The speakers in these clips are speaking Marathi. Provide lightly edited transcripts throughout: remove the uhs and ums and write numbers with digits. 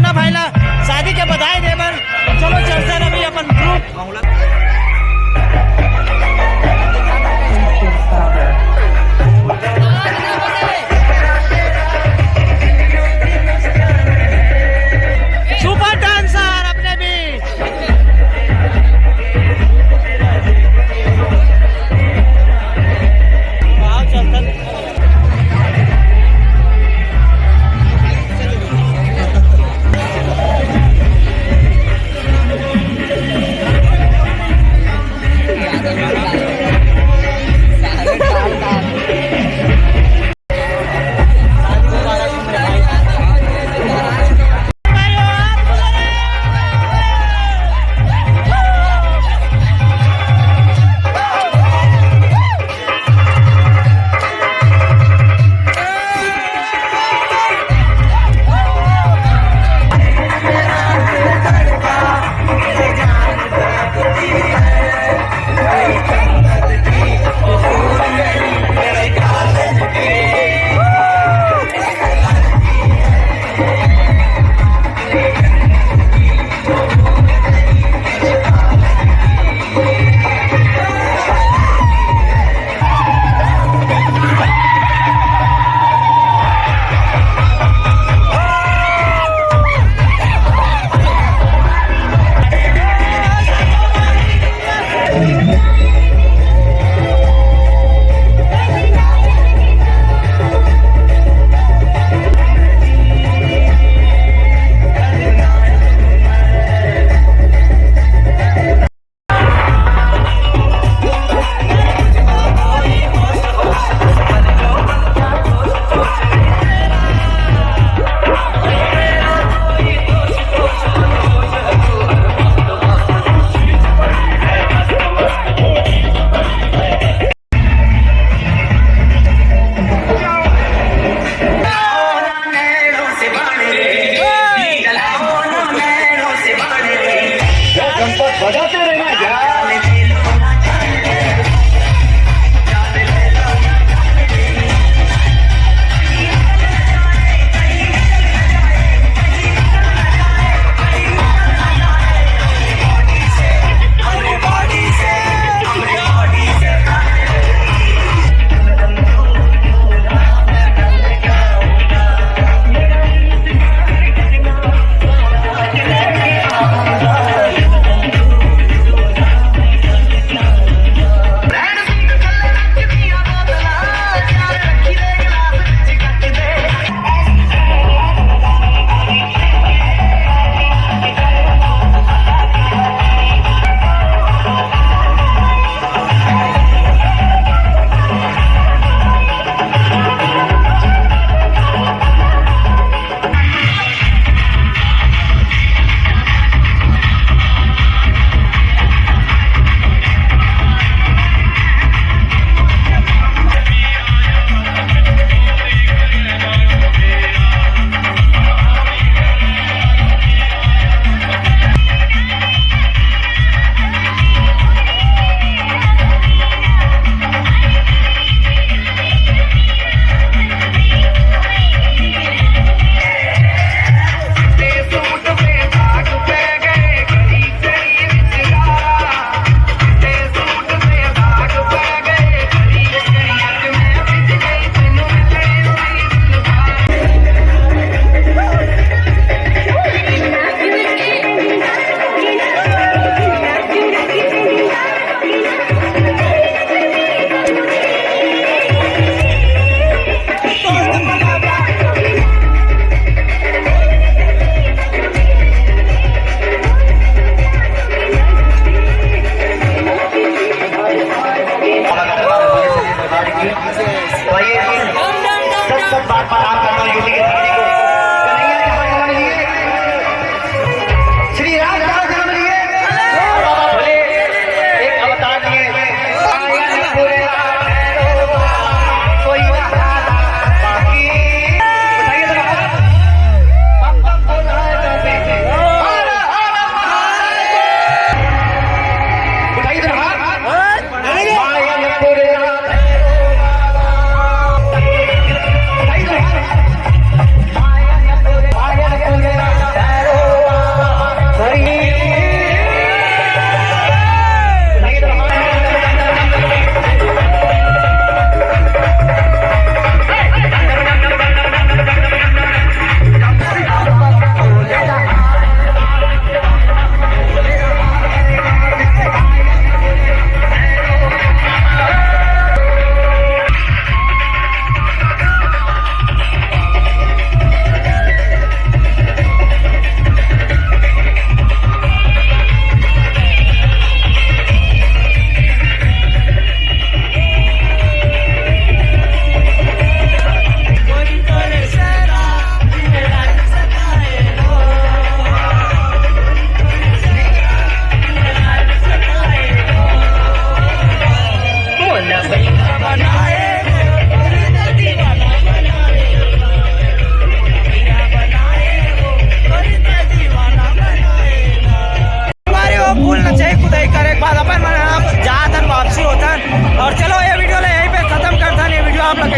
मुन्ना भाईला शादी के बधाई दे बर चलो चलते रही अपन ग्रुप सुपर डांसर अपने बीच आओ चलते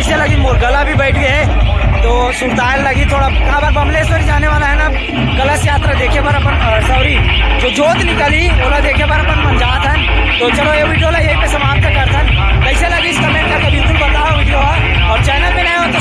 कैसे लगी, मोर गला भी बैठ गए तो सुल्तान लगी थोड़ा। कहाँ पर बमलेश्वरी जाने वाला है ना, कलश यात्रा देखे पर अपन सॉरी जो जोत निकली ओला देखे पर अपन मन जात हन। तो चलो ये वीडियो ला यहीं पे समाप्त करथन। कैसे लगी इस कमेंट करके बिल्कुल बताओ वीडियो, और चैनल पे नए हो तो